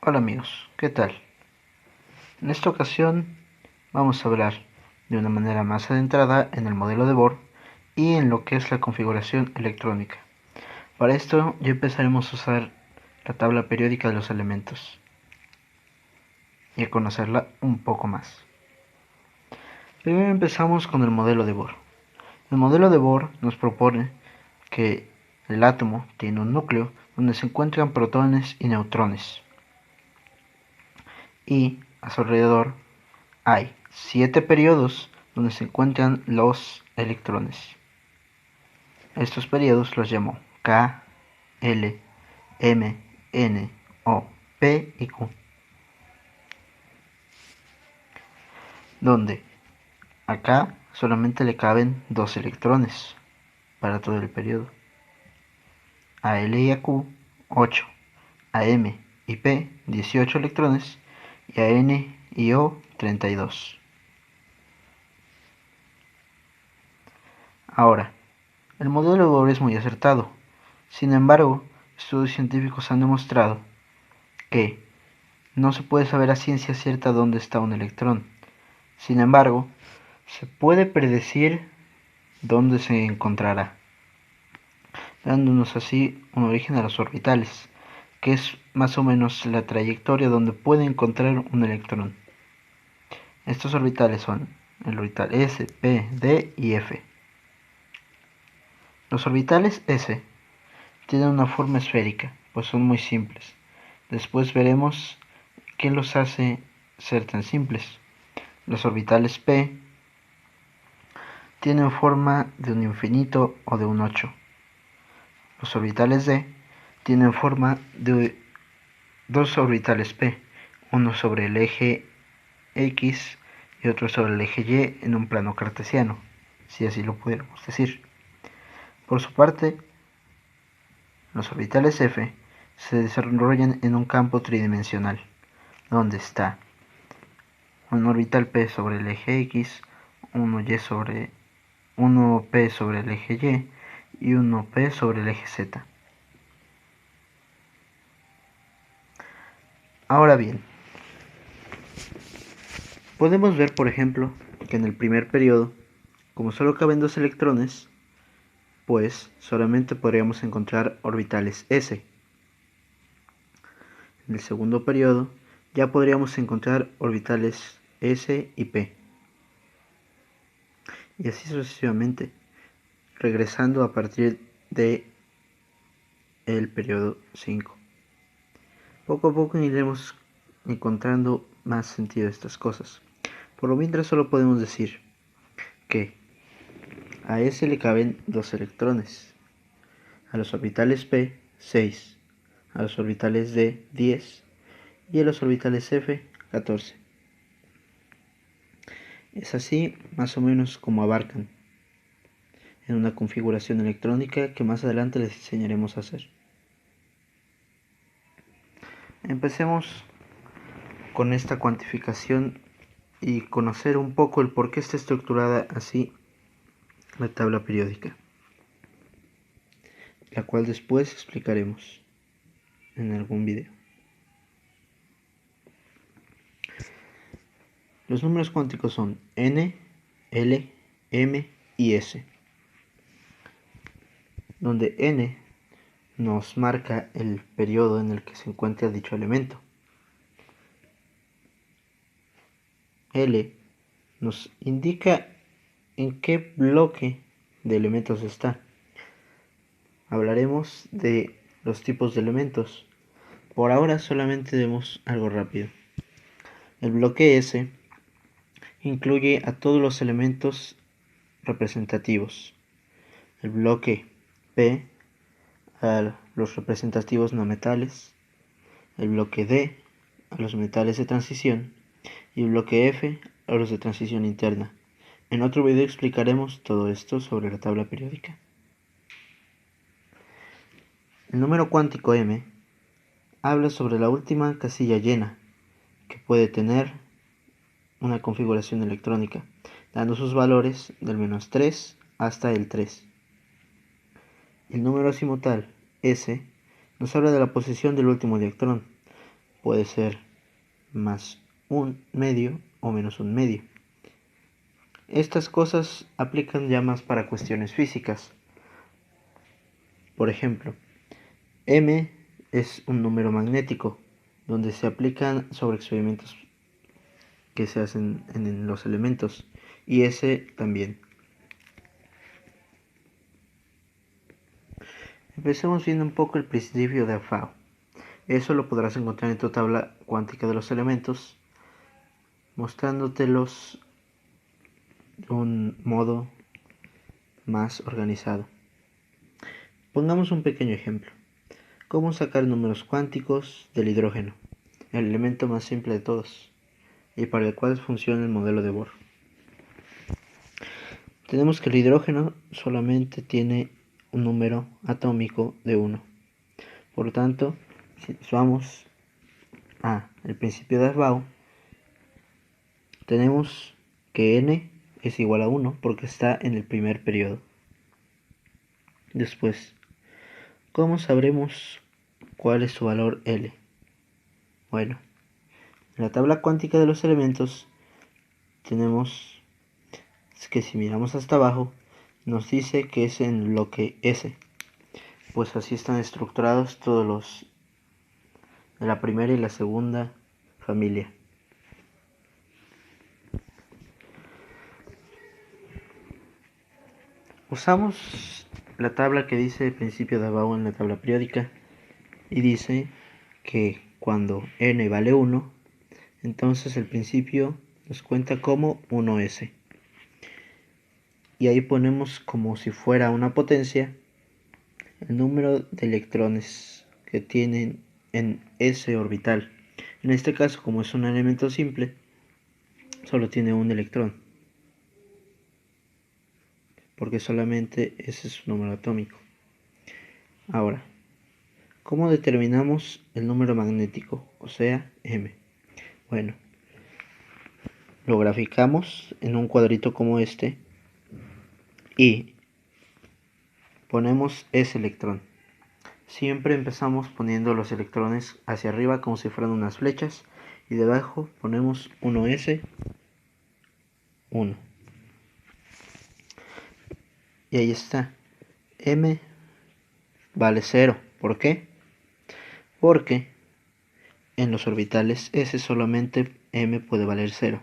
Hola amigos, ¿qué tal? En esta ocasión vamos a hablar de una manera más adentrada en el modelo de Bohr y en lo que es la configuración electrónica. Para esto ya empezaremos a usar la tabla periódica de los elementos y a conocerla un poco más. Primero empezamos con el modelo de Bohr. El modelo de Bohr nos propone que el átomo tiene un núcleo donde se encuentran protones y neutrones y a su alrededor hay 7 periodos donde se encuentran los electrones. Estos periodos los llamo K, L, M, N, O, P y Q, donde a K solamente le caben 2 electrones para todo el periodo, a L y a Q 8, a M y P 18 electrones y a N y O 32. Ahora, el modelo de Bohr es muy acertado. Sin embargo, estudios científicos han demostrado que no se puede saber a ciencia cierta dónde está un electrón. Sin embargo, se puede predecir dónde se encontrará, dándonos así un origen a los orbitales, que es más o menos la trayectoria donde puede encontrar un electrón. Estos orbitales son el orbital S, P, D y F. Los orbitales S tienen una forma esférica, pues son muy simples. Después veremos qué los hace ser tan simples. Los orbitales P tienen forma de un infinito o de un 8. Los orbitales D tienen forma de dos orbitales P, uno sobre el eje X y otro sobre el eje Y en un plano cartesiano, si así lo pudiéramos decir. Por su parte, los orbitales F se desarrollan en un campo tridimensional, donde está un orbital P sobre el eje X, uno P sobre el eje Y y uno P sobre el eje Z. Ahora bien, podemos ver por ejemplo que en el primer periodo, como solo caben 2 electrones, pues solamente podríamos encontrar orbitales S. En el segundo periodo ya podríamos encontrar orbitales S y P. Y así sucesivamente, regresando a partir de el periodo 5. Poco a poco iremos encontrando más sentido a estas cosas. Por lo mientras solo podemos decir que a S le caben 2 electrones, a los orbitales P 6, a los orbitales D 10 y a los orbitales F 14. Es así más o menos como abarcan en una configuración electrónica que más adelante les enseñaremos a hacer. Empecemos con esta cuantificación y conocer un poco el por qué está estructurada así la tabla periódica, la cual después explicaremos en algún video. Los números cuánticos son n, l, m y s, donde n nos marca el periodo en el que se encuentra dicho elemento, l nos indica en qué bloque de elementos está. Hablaremos de los tipos de elementos. Por ahora solamente vemos algo rápido. El bloque S incluye a todos los elementos representativos. El bloque P a los representativos no metales. El bloque D a los metales de transición. Y el bloque F a los de transición interna. En otro video explicaremos todo esto sobre la tabla periódica. El número cuántico m habla sobre la última casilla llena que puede tener una configuración electrónica, dando sus valores del -3 hasta el 3. El número azimutal S nos habla de la posición del último electrón, puede ser más un medio o menos un medio. Estas cosas aplican ya más para cuestiones físicas. Por ejemplo, M es un número magnético, donde se aplican sobre experimentos que se hacen en los elementos, y S también. Empecemos viendo un poco el principio de Afao. Eso lo podrás encontrar en tu tabla cuántica de los elementos, mostrándotelos de un modo más organizado. Pongamos un pequeño ejemplo. ¿Cómo sacar números cuánticos del hidrógeno, el elemento más simple de todos, y para el cual funciona el modelo de Bohr? Tenemos que el hidrógeno solamente tiene un número atómico de 1. Por lo tanto, si vamos al principio de Afbao, tenemos que n es igual a 1 porque está en el primer periodo. Después, ¿cómo sabremos cuál es su valor L? Bueno, en la tabla cuántica de los elementos tenemos que si miramos hasta abajo, nos dice que es en bloque S, pues así están estructurados todos los de la primera y la segunda familia. Usamos la tabla que dice el principio de Afbao en la tabla periódica y dice que cuando n vale 1, entonces el principio nos cuenta como 1s. Y ahí ponemos como si fuera una potencia el número de electrones que tienen en ese orbital. En este caso, como es un elemento simple, solo tiene un electrón, porque solamente ese es su número atómico. Ahora, ¿cómo determinamos el número magnético, o sea, M? Bueno, lo graficamos en un cuadrito como este y ponemos ese electrón. Siempre empezamos poniendo los electrones hacia arriba como si fueran unas flechas y debajo ponemos 1s, 1. Y ahí está. M vale 0. ¿Por qué? Porque en los orbitales S solamente M puede valer 0.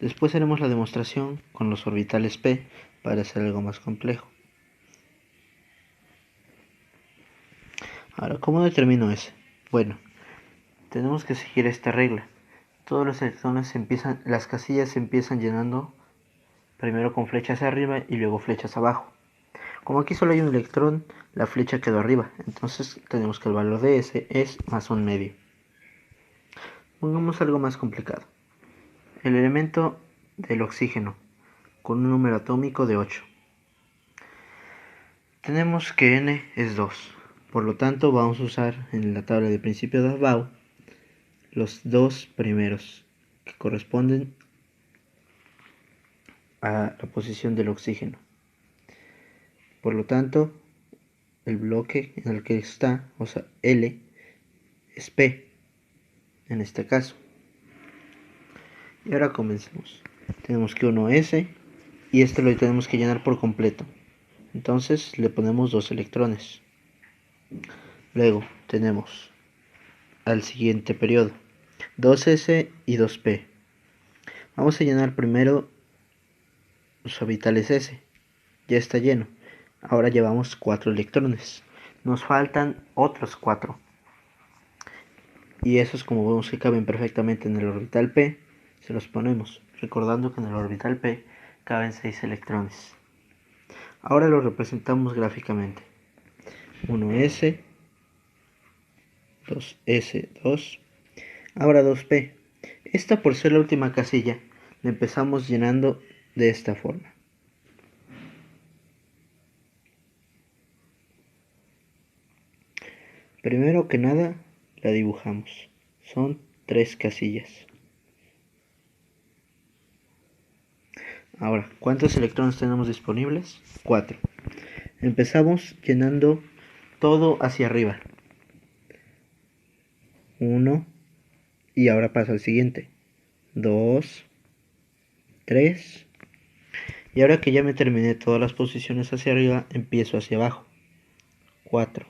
Después haremos la demostración con los orbitales P para hacer algo más complejo. Ahora, ¿cómo determino S? Bueno, tenemos que seguir esta regla. Todos los electrones las casillas se empiezan llenando primero con flechas arriba y luego flechas abajo. Como aquí solo hay un electrón, la flecha quedó arriba, entonces tenemos que el valor de S es más un medio. Pongamos algo más complicado. El elemento del oxígeno, con un número atómico de 8. Tenemos que N es 2, por lo tanto vamos a usar en la tabla de principio de Afbao los dos primeros, que corresponden a la posición del oxígeno. Por lo tanto, el bloque en el que está, o sea, L, es P, en este caso. Y ahora comencemos. Tenemos que 1s y este lo tenemos que llenar por completo. Entonces le ponemos 2 electrones. Luego tenemos al siguiente periodo 2s y 2p. Vamos a llenar primero los orbitales s. Ya está lleno. Ahora llevamos 4 electrones. Nos faltan otros 4. Y esos, como vemos que caben perfectamente en el orbital p, se los ponemos, recordando que en el orbital p caben 6 electrones. Ahora lo representamos gráficamente. 1s, 2s, 2. Ahora 2p. Esta, por ser la última casilla, la empezamos llenando de esta forma. Primero que nada, la dibujamos. Son 3 casillas. Ahora, ¿cuántos electrones tenemos disponibles? 4. Empezamos llenando todo hacia arriba. 1 y ahora paso al siguiente. 2, 3. Y ahora que ya me terminé todas las posiciones hacia arriba, empiezo hacia abajo. 4.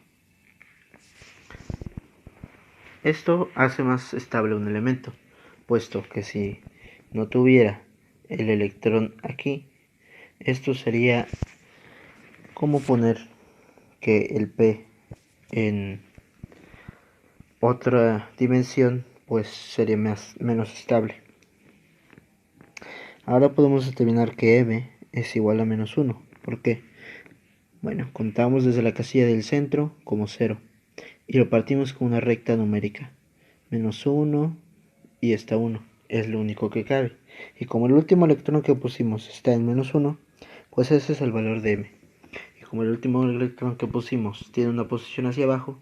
Esto hace más estable un elemento, puesto que si no tuviera el electrón aquí, esto sería como poner que el P en otra dimensión pues sería menos estable. Ahora podemos determinar que M es igual a menos 1. ¿Por qué? Bueno, contamos desde la casilla del centro como 0 y lo partimos con una recta numérica. Menos 1 y esta 1 es lo único que cabe. Y como el último electrón que pusimos está en menos 1, pues ese es el valor de M. Y como el último electrón que pusimos tiene una posición hacia abajo,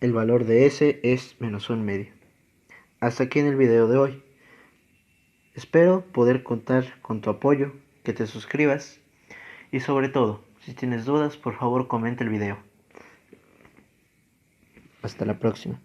el valor de S es menos 1/2. Hasta aquí en el video de hoy. Espero poder contar con tu apoyo, que te suscribas y sobre todo, si tienes dudas, por favor comenta el video. Hasta la próxima.